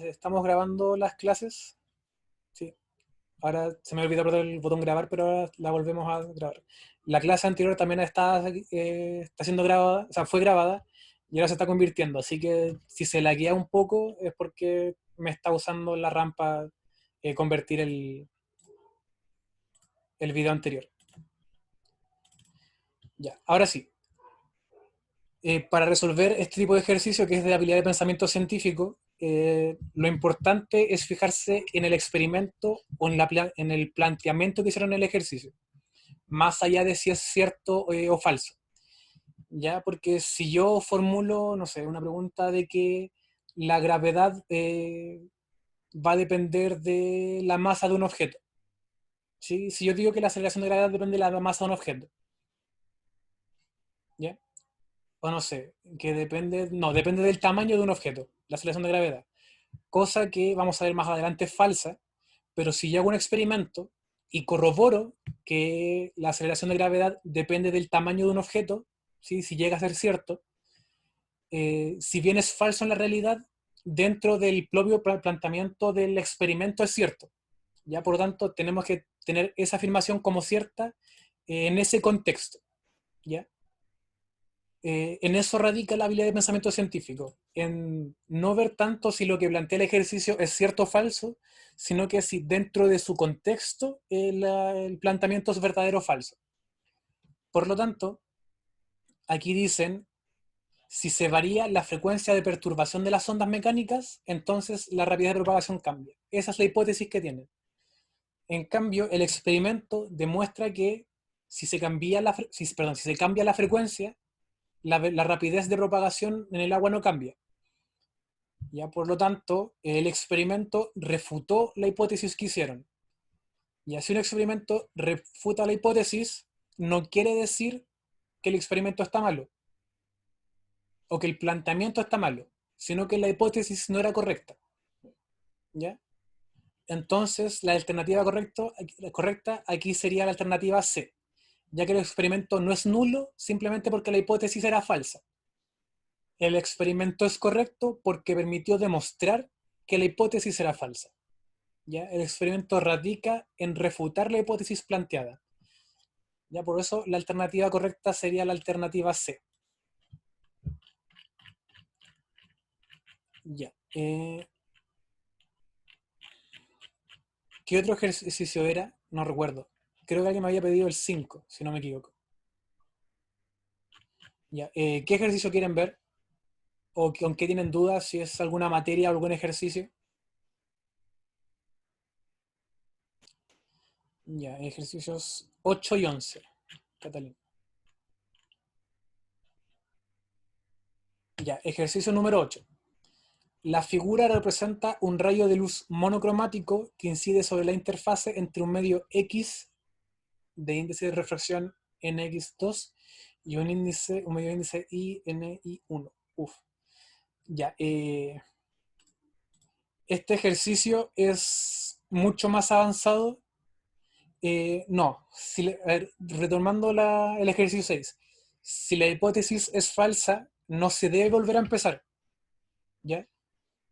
estamos grabando las clases. Sí. Ahora se me olvidó apretar el botón grabar, pero ahora la volvemos a grabar. La clase anterior también está siendo grabada, o sea, fue grabada y ahora se está convirtiendo. Así que si se laguea un poco es porque me está usando la rampa convertir el video anterior. Ya, ahora sí. Para resolver este tipo de ejercicio que es de habilidad de pensamiento científico, lo importante es fijarse en el experimento o en el planteamiento que hicieron en el ejercicio, más allá de si es cierto o falso. ¿Ya? Porque si yo formulo, no sé, una pregunta de que la gravedad va a depender de la masa de un objeto. ¿Sí? Si yo digo que la aceleración de gravedad depende de la masa de un objeto, ¿ya? O no sé, que depende, no, depende del tamaño de un objeto, la aceleración de gravedad. Cosa que vamos a ver más adelante es falsa, pero si yo hago un experimento y corroboro que la aceleración de gravedad depende del tamaño de un objeto, ¿sí? Si llega a ser cierto, si bien es falso en la realidad, dentro del propio planteamiento del experimento es cierto. ¿Ya? Por lo tanto, tenemos que tener esa afirmación como cierta en ese contexto. ¿Ya? En eso radica la habilidad de pensamiento científico, en no ver tanto si lo que plantea el ejercicio es cierto o falso, sino que si dentro de su contexto el planteamiento es verdadero o falso. Por lo tanto, aquí dicen, si se varía la frecuencia de perturbación de las ondas mecánicas, entonces la rapidez de propagación cambia. Esa es la hipótesis que tienen. En cambio, el experimento demuestra que si se cambia si se cambia la frecuencia, la rapidez de propagación en el agua no cambia. ¿Ya? Por lo tanto, el experimento refutó la hipótesis que hicieron. Y así un experimento refuta la hipótesis, no quiere decir que el experimento está malo o que el planteamiento está malo, sino que la hipótesis no era correcta. ¿Ya? Entonces, la alternativa correcta aquí sería la alternativa C, ya que el experimento no es nulo simplemente porque la hipótesis era falsa. El experimento es correcto porque permitió demostrar que la hipótesis era falsa. ¿Ya? El experimento radica en refutar la hipótesis planteada. ¿Ya? Por eso la alternativa correcta sería la alternativa C. Ya. ¿Qué otro ejercicio era? No recuerdo. Creo que alguien me había pedido el 5, si no me equivoco. Ya. ¿Qué ejercicio quieren ver? ¿O con qué tienen dudas? Si es alguna materia o algún ejercicio. Ya, ejercicios 8 y 11. Catalina. Ya, ejercicio número 8. La figura representa un rayo de luz monocromático que incide sobre la interfase entre un medio X de índice de refracción NX2 y un medio índice INI1. Uf. Ya, este ejercicio es mucho más avanzado. No, a ver, retomando el ejercicio 6, si la hipótesis es falsa, no se debe volver a empezar. ¿Ya?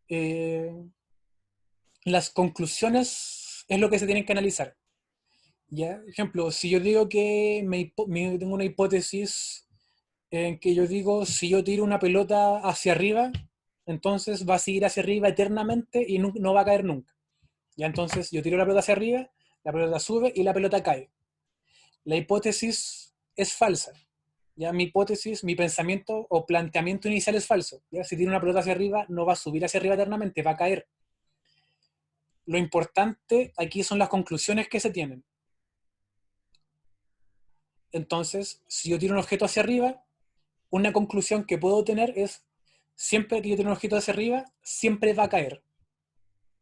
Eh, las conclusiones es lo que se tienen que analizar. ¿Ya? Ejemplo, si yo digo que tengo una hipótesis en que yo digo, si yo tiro una pelota hacia arriba, entonces va a seguir hacia arriba eternamente y no va a caer nunca. Ya entonces yo tiro la pelota hacia arriba, la pelota sube y la pelota cae. La hipótesis es falsa. Ya mi hipótesis, mi pensamiento o planteamiento inicial es falso. ¿Ya? Si tiro una pelota hacia arriba, no va a subir hacia arriba eternamente, va a caer. Lo importante aquí son las conclusiones que se tienen. Entonces, si yo tiro un objeto hacia arriba, una conclusión que puedo tener es, siempre que yo tiro un objeto hacia arriba, siempre va a caer.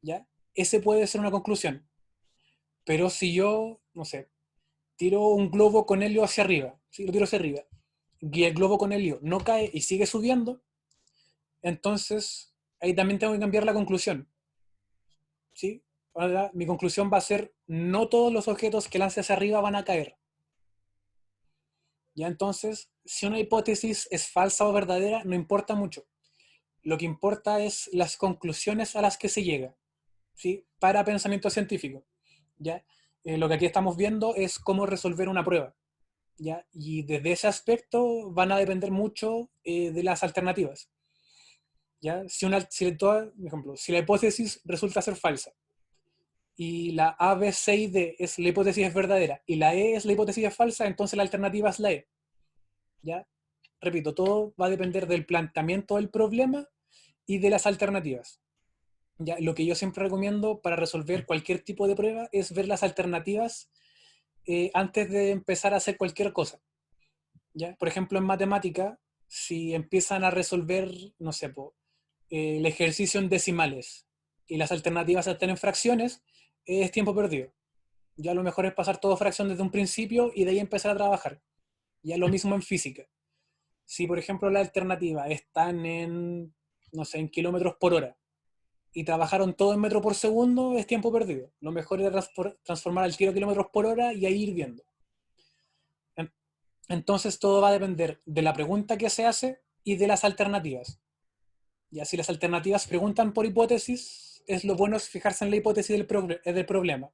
¿Ya? Ese puede ser una conclusión. Pero si yo, no sé, tiro un globo con helio hacia arriba, ¿sí? Lo tiro hacia arriba, y el globo con helio no cae y sigue subiendo, entonces ahí también tengo que cambiar la conclusión. ¿Sí? Ahora, mi conclusión va a ser, no todos los objetos que lance hacia arriba van a caer. Ya entonces, si una hipótesis es falsa o verdadera, no importa mucho. Lo que importa es las conclusiones a las que se llega, ¿sí? Para pensamiento científico, ¿ya? Lo que aquí estamos viendo es cómo resolver una prueba, ¿ya? Y desde ese aspecto van a depender mucho de las alternativas, ¿ya? Por ejemplo, si la hipótesis resulta ser falsa, y la A, B, C y D es la hipótesis es verdadera, y la E es la hipótesis es falsa, entonces la alternativa es la E, ¿ya? Repito, todo va a depender del planteamiento del problema y de las alternativas. ¿Ya? Lo que yo siempre recomiendo para resolver cualquier tipo de prueba es ver las alternativas antes de empezar a hacer cualquier cosa. ¿Ya? Por ejemplo, en matemática, si empiezan a resolver, no sé, el ejercicio en decimales y las alternativas están en fracciones, es tiempo perdido. Ya lo mejor es pasar todo fracción desde un principio y de ahí empezar a trabajar. Ya lo mismo en física. Si, por ejemplo, las alternativas están en, no sé, en kilómetros por hora y trabajaron todo en metro por segundo, es tiempo perdido. Lo mejor es transformar al tiro kilómetros por hora y ahí ir viendo. Entonces todo va a depender de la pregunta que se hace y de las alternativas. Ya si las alternativas preguntan por hipótesis, es lo bueno es fijarse en la hipótesis del problema.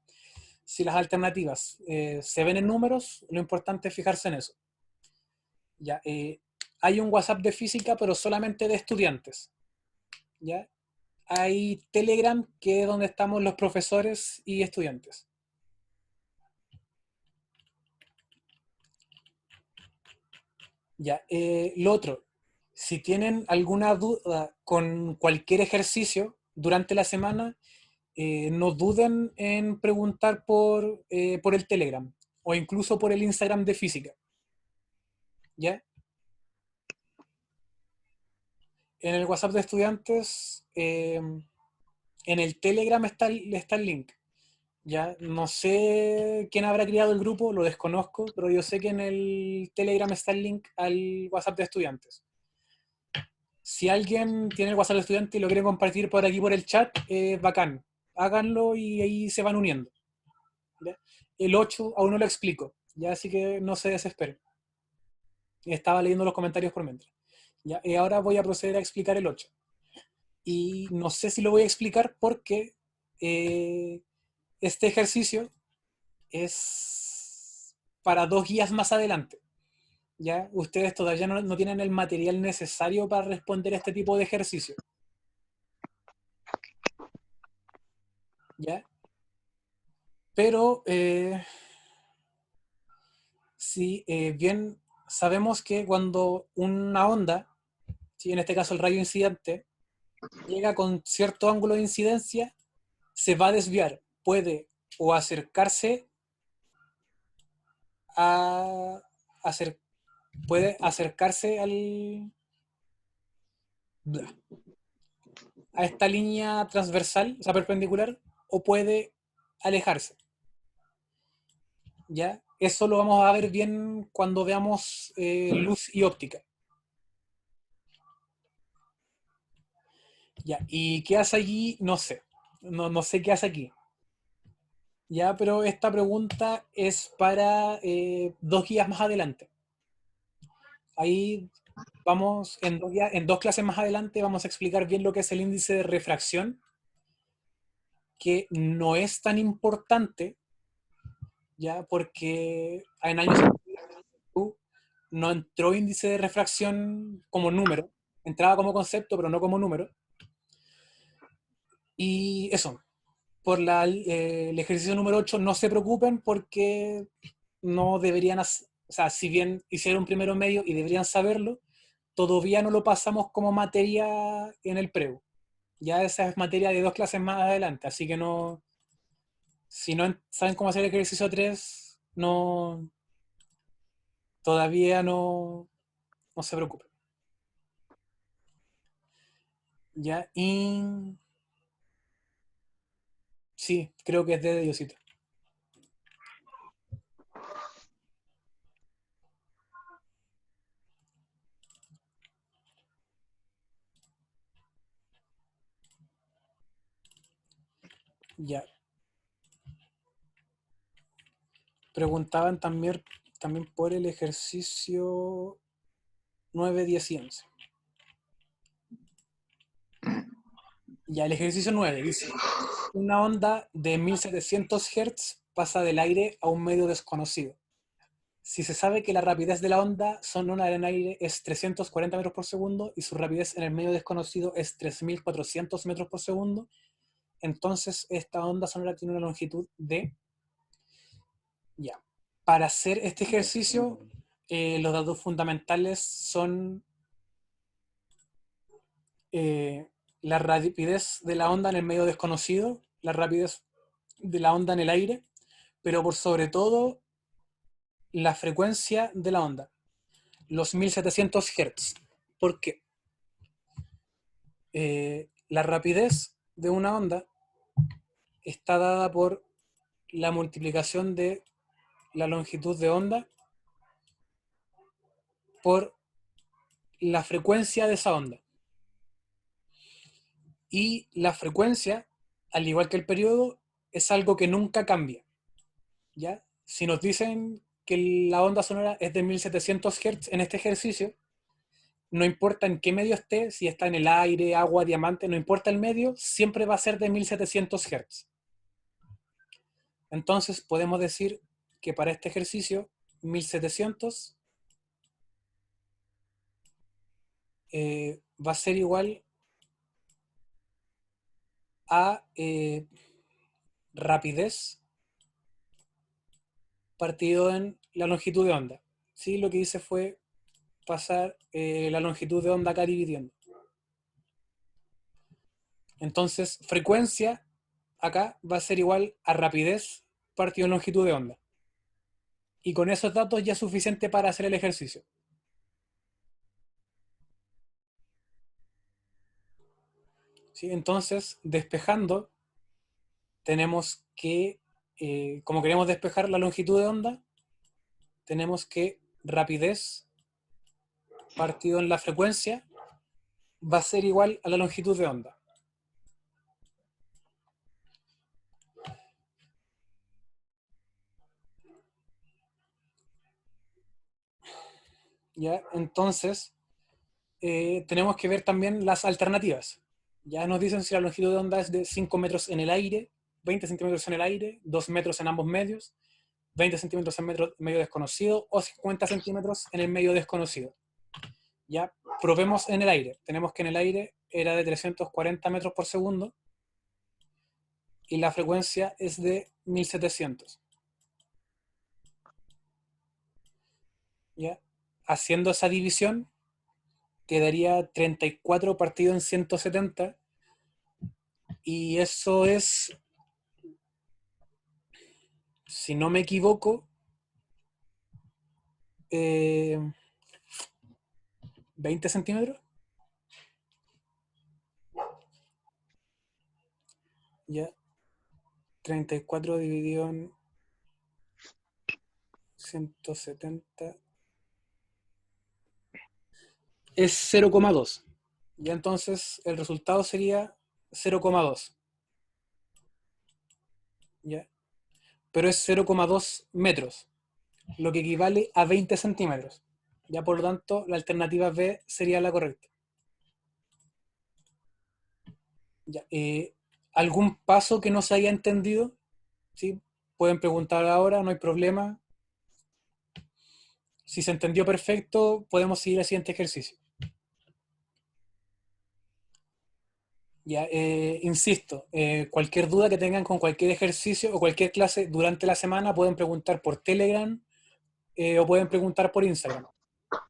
Si las alternativas se ven en números, lo importante es fijarse en eso. Ya, hay un WhatsApp de física, pero solamente de estudiantes. ¿Ya? Hay Telegram, que es donde estamos los profesores y estudiantes. Ya, lo otro, si tienen alguna duda con cualquier ejercicio durante la semana, no duden en preguntar por el Telegram o incluso por el Instagram de física. ¿Ya? En el WhatsApp de estudiantes, en el Telegram está el link. Ya, no sé quién habrá creado el grupo, lo desconozco, pero yo sé que en el Telegram está el link al WhatsApp de estudiantes. Si alguien tiene el WhatsApp de estudiante y lo quiere compartir por aquí por el chat, bacán. Háganlo y ahí se van uniendo. ¿Ya? El 8 aún no lo explico, ya así que no se desesperen. Estaba leyendo los comentarios por mientras. ¿Ya? Y ahora voy a proceder a explicar el 8. Y no sé si lo voy a explicar porque eh, este ejercicio es para 2 guías más adelante. ¿Ya? Ustedes todavía no tienen el material necesario para responder este tipo de ejercicio. ¿Ya? Pero sí, bien sabemos que cuando una onda, ¿sí? En este caso el rayo incidente, llega con cierto ángulo de incidencia, se va a desviar. Puede o acercarse a, acer- puede acercarse a esta línea transversal, o sea, perpendicular, o puede alejarse. ¿Ya? Eso lo vamos a ver bien cuando veamos luz y óptica. ¿Ya? ¿Y qué hace allí? No sé. No sé qué hace aquí. Ya, pero esta pregunta es para 2 guías más adelante. Ahí vamos, en 2 clases más adelante, vamos a explicar bien lo que es el índice de refracción, que no es tan importante, ya, porque en años no entró índice de refracción como número, entraba como concepto, pero no como número. Y eso, el ejercicio número 8 no se preocupen porque no deberían, o sea, si bien hicieron primero medio y deberían saberlo, todavía no lo pasamos como materia en el preu. Ya esa es materia de 2 clases más adelante, así que no, si no saben cómo hacer el ejercicio 3 no, todavía no se preocupen. Ya, y sí, creo que es de Diosito. Ya, preguntaban también por el ejercicio 9, 10 y 11. Ya el ejercicio 9 dice, una onda de 1700 Hz pasa del aire a un medio desconocido. Si se sabe que la rapidez de la onda sonora en el aire es 340 metros por segundo y su rapidez en el medio desconocido es 3400 metros por segundo, entonces esta onda sonora tiene una longitud de... Ya. Para hacer este ejercicio, los datos fundamentales son la rapidez de la onda en el medio desconocido, la rapidez de la onda en el aire, pero por sobre todo la frecuencia de la onda, los 1700 Hz. ¿Por qué? La rapidez de una onda está dada por la multiplicación de la longitud de onda por la frecuencia de esa onda. Y la frecuencia, al igual que el periodo, es algo que nunca cambia. ¿Ya? Si nos dicen que la onda sonora es de 1700 Hz en este ejercicio, no importa en qué medio esté, si está en el aire, agua, diamante, no importa el medio, siempre va a ser de 1700 Hz. Entonces podemos decir que para este ejercicio, 1700 va a ser igual a rapidez partido en la longitud de onda. ¿Sí? Lo que hice fue pasar la longitud de onda acá dividiendo. Entonces, frecuencia acá va a ser igual a rapidez partido en longitud de onda. Y con esos datos ya es suficiente para hacer el ejercicio. ¿Sí? Entonces, despejando, tenemos que, como queremos despejar la longitud de onda, tenemos que rapidez partido en la frecuencia va a ser igual a la longitud de onda. ¿Ya? Entonces, tenemos que ver también las alternativas. Ya nos dicen si la longitud de onda es de 5 metros en el aire, 20 centímetros en el aire, 2 metros en ambos medios, 20 centímetros en medio desconocido o 50 centímetros en el medio desconocido. Ya probemos en el aire. Tenemos que en el aire era de 340 metros por segundo y la frecuencia es de 1700. ¿Ya? Haciendo esa división, quedaría 34 partido en 170 y eso es, si no me equivoco, 20 centímetros. Ya, 34 dividido en 170 es 0,2. Ya entonces el resultado sería 0,2. ¿Ya? Pero es 0,2 metros, lo que equivale a 20 centímetros. Ya por lo tanto, la alternativa B sería la correcta. Ya, ¿algún paso que no se haya entendido? ¿Sí? Pueden preguntar ahora, no hay problema. Si se entendió perfecto, podemos seguir al siguiente ejercicio. Ya, insisto, cualquier duda que tengan con cualquier ejercicio o cualquier clase durante la semana pueden preguntar por Telegram o pueden preguntar por Instagram.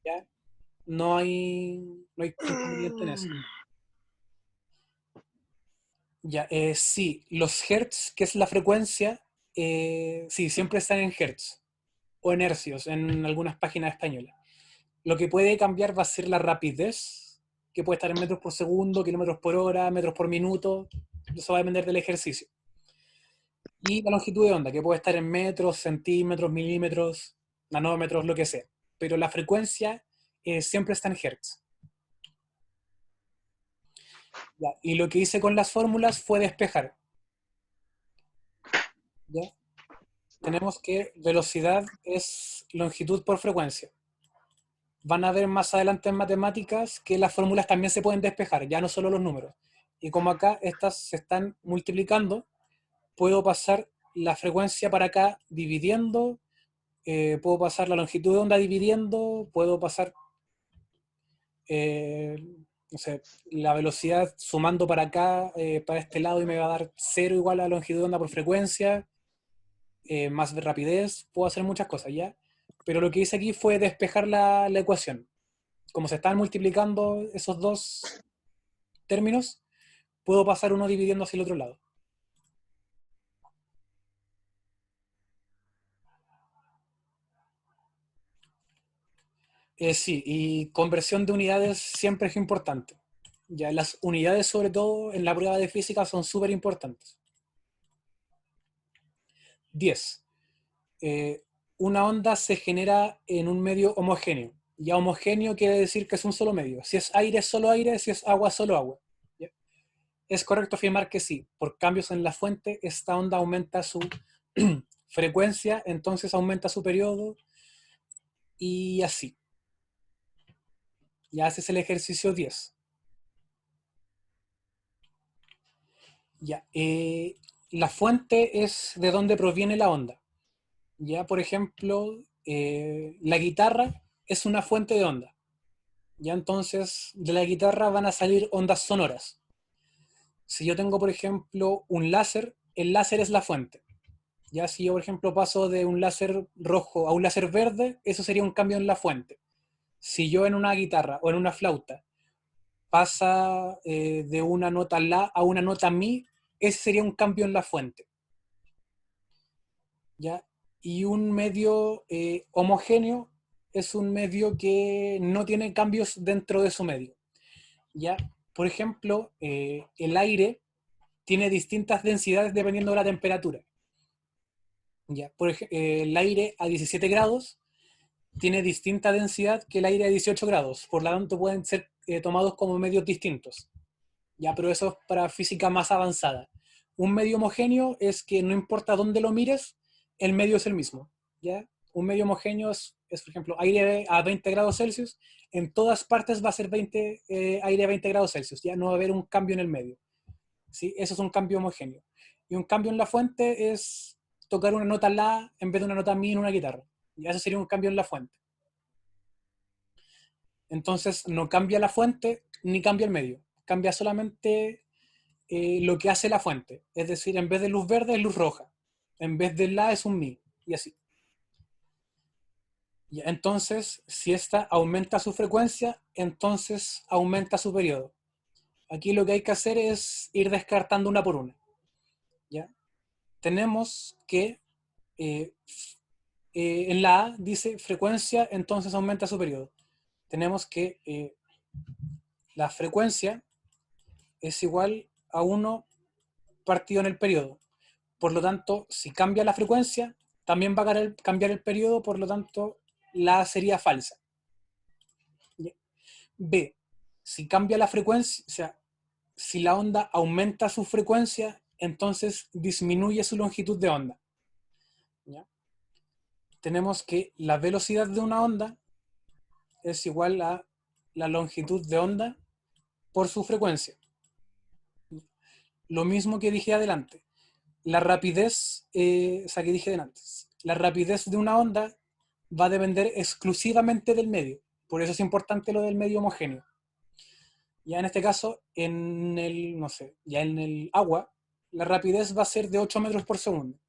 ¿Ya? No hay inconveniente en eso. Ya, sí, los hertz, que es la frecuencia, sí, siempre están en hertz o en hercios en algunas páginas españolas. Lo que puede cambiar va a ser la rapidez, que puede estar en metros por segundo, kilómetros por hora, metros por minuto. Eso va a depender del ejercicio. Y la longitud de onda, que puede estar en metros, centímetros, milímetros, nanómetros, lo que sea. Pero la frecuencia siempre está en hertz. ¿Ya? Y lo que hice con las fórmulas fue despejar. ¿Ya? Tenemos que velocidad es longitud por frecuencia. Van a ver más adelante en matemáticas que las fórmulas también se pueden despejar, ya no solo los números. y como acá estas se están multiplicando, puedo pasar la frecuencia para acá dividiendo, puedo pasar la longitud de onda dividiendo, puedo pasar, eh, no sé, la velocidad sumando para acá, para este lado, y me va a dar 0 igual a la longitud de onda por frecuencia, más de rapidez, puedo hacer muchas cosas, ¿ya? Pero lo que hice aquí fue despejar la ecuación. Como se están multiplicando esos dos términos, puedo pasar uno dividiendo hacia el otro lado. Sí, y conversión de unidades siempre es importante. Ya las unidades, sobre todo en la prueba de física, son súper importantes. 10. Una onda se genera en un medio homogéneo. Ya homogéneo quiere decir que es un solo medio. Si es aire, solo aire; si es agua, solo agua. ¿Ya? Es correcto afirmar que sí. Por cambios en la fuente, esta onda aumenta su frecuencia, entonces aumenta su periodo, y así. Ya haces el ejercicio 10. Ya. La fuente es de donde proviene la onda. Ya, por ejemplo, la guitarra es una fuente de onda. Ya, entonces de la guitarra van a salir ondas sonoras. Si yo tengo, por ejemplo, un láser, el láser es la fuente. Ya, si yo, por ejemplo, paso de un láser rojo a un láser verde, eso sería un cambio en la fuente. Si yo en una guitarra o en una flauta pasa de una nota la a una nota mi, ese sería un cambio en la fuente. ¿Ya? Y un medio homogéneo es un medio que no tiene cambios dentro de su medio. ¿Ya? Por ejemplo, el aire tiene distintas densidades dependiendo de la temperatura. ¿Ya? El aire a 17 grados tiene distinta densidad que el aire a 18 grados, por lo tanto pueden ser tomados como medios distintos. ¿Ya? Pero eso es para física más avanzada. Un medio homogéneo es que no importa dónde lo mires, el medio es el mismo. ¿Ya? Un medio homogéneo es, por ejemplo, aire a 20 grados Celsius, en todas partes va a ser aire a 20 grados Celsius, ya no va a haber un cambio en el medio. ¿Sí? Eso es un cambio homogéneo. Y un cambio en la fuente es tocar una nota la en vez de una nota mi en una guitarra. Y eso sería un cambio en la fuente. Entonces no cambia la fuente ni cambia el medio. Cambia solamente lo que hace la fuente. Es decir, en vez de luz verde es luz roja. En vez de la es un mi. Y así. Y entonces, si esta aumenta su frecuencia, entonces aumenta su periodo. Aquí lo que hay que hacer es ir descartando una por una. ¿Ya? Tenemos que eh, en la A dice frecuencia, entonces aumenta su periodo. Tenemos que la frecuencia es igual a 1 partido en el periodo. Por lo tanto, si cambia la frecuencia, también va a cambiar el periodo, por lo tanto, la A sería falsa. B, si cambia la frecuencia, o sea, si la onda aumenta su frecuencia, entonces disminuye su longitud de onda. ¿Ya? Tenemos que la velocidad de una onda es igual a la longitud de onda por su frecuencia. Lo mismo que dije adelante. La rapidez, o sea, que dije antes, la rapidez de una onda va a depender exclusivamente del medio. Por eso es importante lo del medio homogéneo. Ya en este caso, en el, no sé, ya en el agua, la rapidez va a ser de 8 metros por segundo.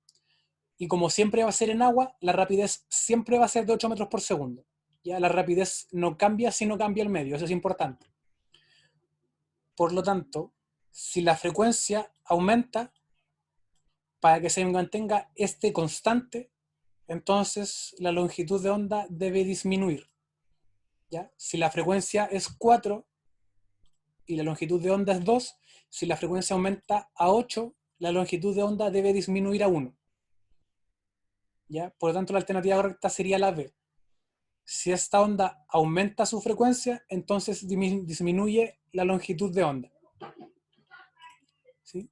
Y como siempre va a ser en agua, la rapidez siempre va a ser de 8 metros por segundo. Ya la rapidez no cambia si no cambia el medio, eso es importante. Por lo tanto, si la frecuencia aumenta, para que se mantenga este constante, entonces la longitud de onda debe disminuir. ¿Ya? Si la frecuencia es 4 y la longitud de onda es 2, si la frecuencia aumenta a 8, la longitud de onda debe disminuir a 1. ¿Ya? Por lo tanto, la alternativa correcta sería la B. Si esta onda aumenta su frecuencia, entonces disminuye la longitud de onda. ¿Sí?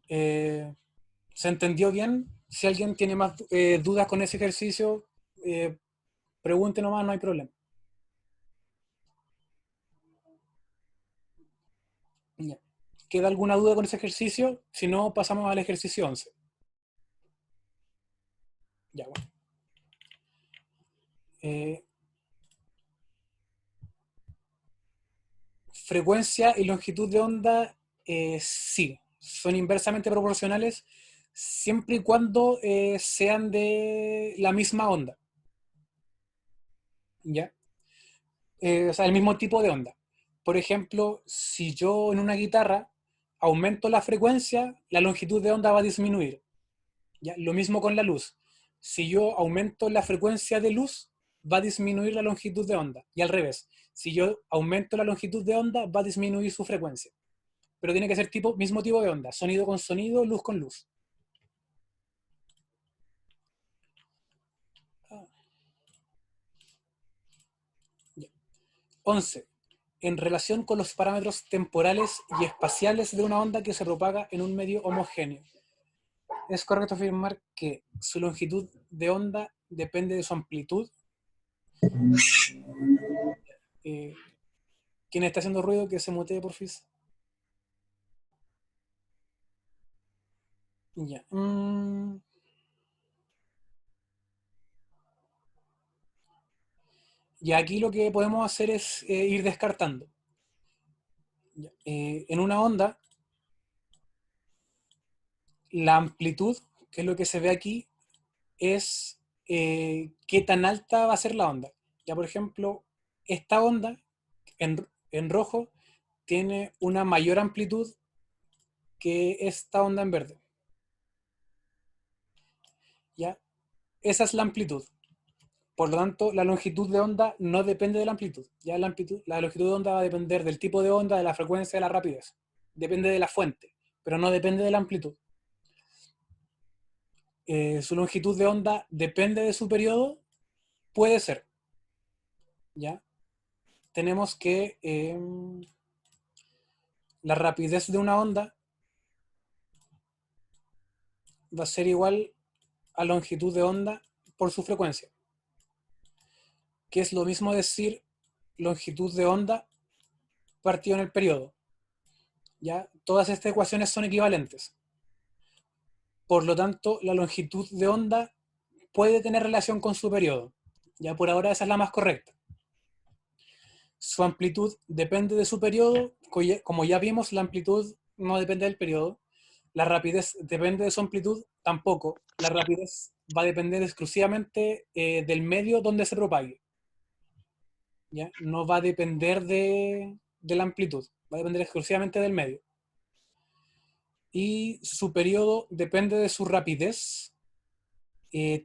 ¿Se entendió bien? Si alguien tiene más dudas con ese ejercicio, pregunte nomás, no hay problema. ¿Queda alguna duda con ese ejercicio? Si no, pasamos al ejercicio 11. Ya, bueno. Frecuencia y longitud de onda, sí, son inversamente proporcionales siempre y cuando sean de la misma onda. ¿Ya? O sea, el mismo tipo de onda. Por ejemplo, si yo en una guitarra aumento la frecuencia, la longitud de onda va a disminuir. ¿Ya? Lo mismo con la luz. Si yo aumento la frecuencia de luz, va a disminuir la longitud de onda. Y al revés, si yo aumento la longitud de onda, va a disminuir su frecuencia. Pero tiene que ser mismo tipo de onda. Sonido con sonido, luz con luz. Ah, ya. 11. En relación con los parámetros temporales y espaciales de una onda que se propaga en un medio homogéneo. Es correcto afirmar que su longitud de onda depende de su amplitud. Eh, ¿Quién está haciendo ruido? Que se mutee, porfis. Ya. Y aquí lo que podemos hacer es ir descartando. Ya. En una onda, la amplitud, que es lo que se ve aquí, es qué tan alta va a ser la onda. Ya, por ejemplo, esta onda en rojo tiene una mayor amplitud que esta onda en verde. ¿Ya? Esa es la amplitud. Por lo tanto, la longitud de onda no depende de la amplitud. Ya la longitud de onda va a depender del tipo de onda, de la frecuencia, de la rapidez. Depende de la fuente, pero no depende de la amplitud. Su longitud de onda depende de su periodo, puede ser. ¿Ya? Tenemos que la rapidez de una onda va a ser igual a longitud de onda por su frecuencia, que es lo mismo decir longitud de onda partido en el periodo. ¿Ya? Todas estas ecuaciones son equivalentes. Por lo tanto, la longitud de onda puede tener relación con su periodo. Ya por ahora esa es la más correcta. Su amplitud depende de su periodo. Como ya vimos, la amplitud no depende del periodo. La rapidez depende de su amplitud, tampoco. La rapidez va a depender exclusivamente del medio donde se propague. ¿Ya? No va a depender de la amplitud, va a depender exclusivamente del medio. Y su periodo depende de su rapidez,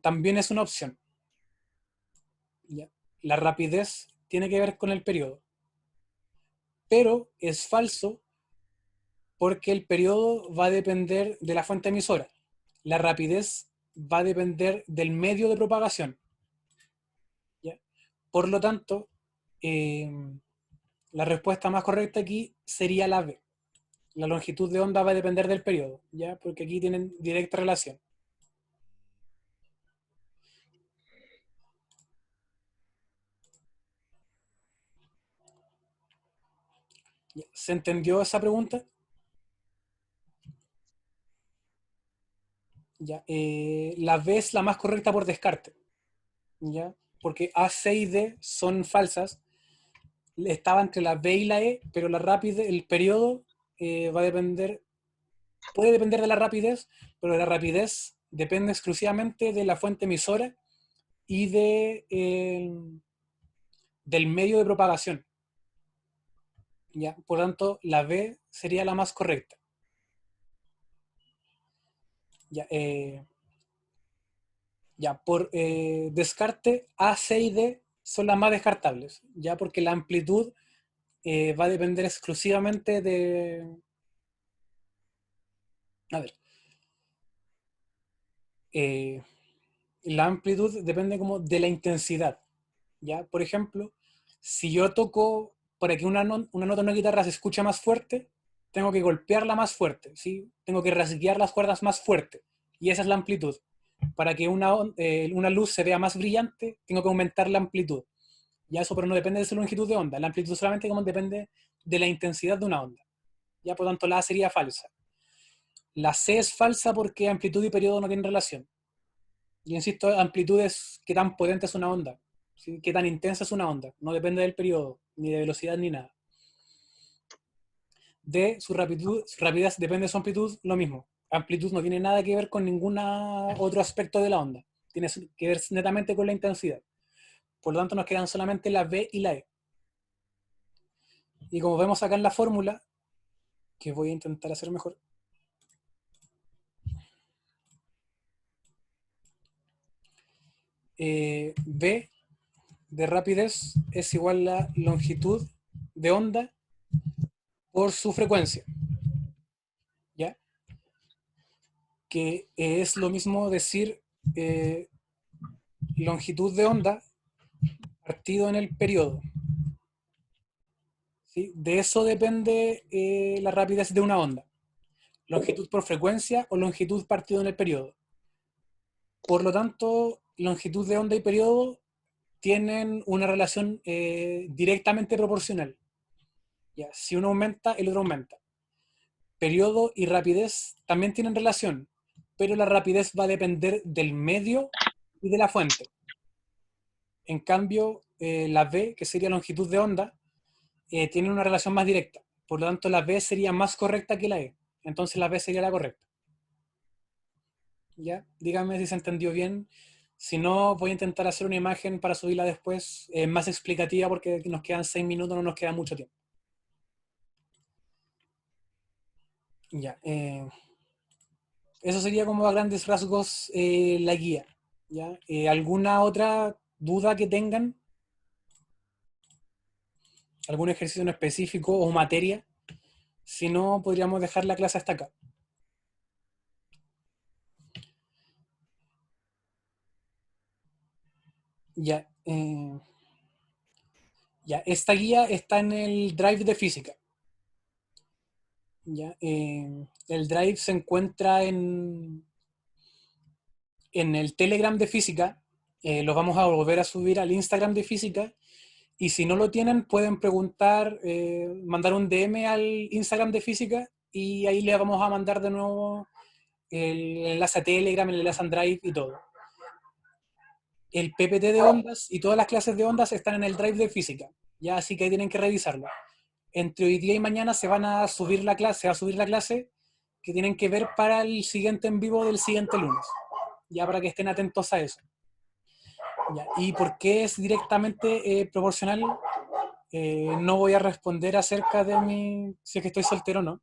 también es una opción. ¿Ya? La rapidez tiene que ver con el periodo, pero es falso porque el periodo va a depender de la fuente emisora. La rapidez va a depender del medio de propagación. ¿Ya? Por lo tanto, eh, la respuesta más correcta aquí sería la B. La longitud de onda va a depender del periodo, ¿ya? Porque aquí tienen directa relación. ¿Se entendió esa pregunta? ¿Ya? La B es la más correcta por descarte, ¿ya? Porque A, C y D son falsas. Estaba entre la B y la E, pero la rapidez, el periodo va a depender, puede depender de la rapidez, pero la rapidez depende exclusivamente de la fuente emisora y del medio de propagación. ¿Ya? Por lo tanto, la B sería la más correcta. Ya, ya por descarte, A, C y D son las más descartables, ya porque la amplitud va a depender exclusivamente de... A ver, eh, la amplitud depende como de la intensidad, ¿ya? Por ejemplo, si yo toco para que una nota en una guitarra se escuche más fuerte, tengo que golpearla más fuerte, ¿sí? Tengo que rasguear las cuerdas más fuerte, y esa es la amplitud. Para que una luz se vea más brillante, tengo que aumentar la amplitud. Ya eso, pero no depende de su longitud de onda. La amplitud solamente como depende de la intensidad de una onda. ya por tanto la A sería falsa. La C es falsa porque amplitud y periodo no tienen relación. Y insisto, amplitud es qué tan potente es una onda, ¿sí? Qué tan intensa es una onda. No depende del periodo, ni de velocidad, ni nada. D, su rapidez depende de su amplitud, lo mismo. Amplitud no tiene nada que ver con ningún otro aspecto de la onda. Tiene que ver netamente con la intensidad. Por lo tanto, nos quedan solamente la B y la E. Y como vemos acá en la fórmula, que voy a intentar hacer mejor, B de rapidez es igual a longitud de onda por su frecuencia, ¿ya? Que es lo mismo decir longitud de onda partido en el periodo, ¿sí? De eso depende la rapidez de una onda. Longitud por frecuencia o longitud partido en el periodo. Por lo tanto, longitud de onda y periodo tienen una relación directamente proporcional. ¿Ya? Si uno aumenta, el otro aumenta. Periodo y rapidez también tienen relación, pero la rapidez va a depender del medio y de la fuente. En cambio, la V, que sería longitud de onda, tiene una relación más directa. Por lo tanto, la B sería más correcta que la E. Entonces la B sería la correcta. ¿Ya? Díganme si se entendió bien. Si no, voy a intentar hacer una imagen para subirla después, más explicativa, porque nos quedan 6 minutos, no nos queda mucho tiempo. Ya. Eso sería como a grandes rasgos la guía. ¿Ya? ¿Alguna otra duda que tengan? ¿Algún ejercicio en específico o materia? Si no, podríamos dejar la clase hasta acá. Ya. Ya, esta guía está en el Drive de física. Ya, el Drive se encuentra en el Telegram de física. Lo vamos a volver a subir al Instagram de física. Y si no lo tienen, pueden preguntar, mandar un DM al Instagram de física y ahí le vamos a mandar de nuevo el enlace a Telegram, el enlace a Drive y todo. El PPT de ondas y todas las clases de ondas están en el Drive de física. Ya, así que ahí tienen que revisarlo. Entre hoy día y mañana se van a subir la clase, se va a subir la clase que tienen que ver para el siguiente en vivo del siguiente lunes. Ya para que estén atentos a eso. Ya, ¿y por qué es directamente proporcional? No voy a responder acerca de si es que estoy soltero o no.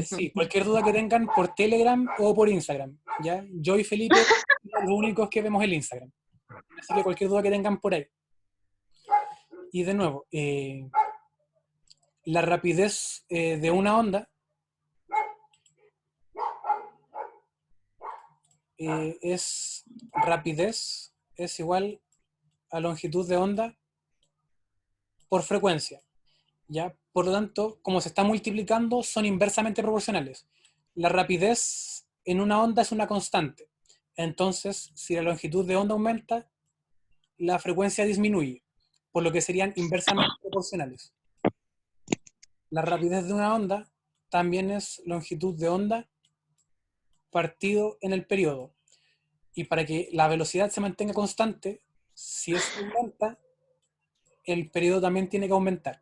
Sí, cualquier duda que tengan por Telegram o por Instagram. ¿Ya? Yo y Felipe, los únicos que vemos el Instagram. Así que cualquier duda que tengan por ahí. Y de nuevo, la rapidez de una onda es rapidez es igual a longitud de onda por frecuencia. ¿Ya? Por lo tanto, como se está multiplicando, son inversamente proporcionales. La rapidez en una onda es una constante. Entonces, si la longitud de onda aumenta, la frecuencia disminuye, por lo que serían inversamente proporcionales. La rapidez de una onda también es longitud de onda partido en el periodo. Y para que la velocidad se mantenga constante, si esto aumenta, el periodo también tiene que aumentar.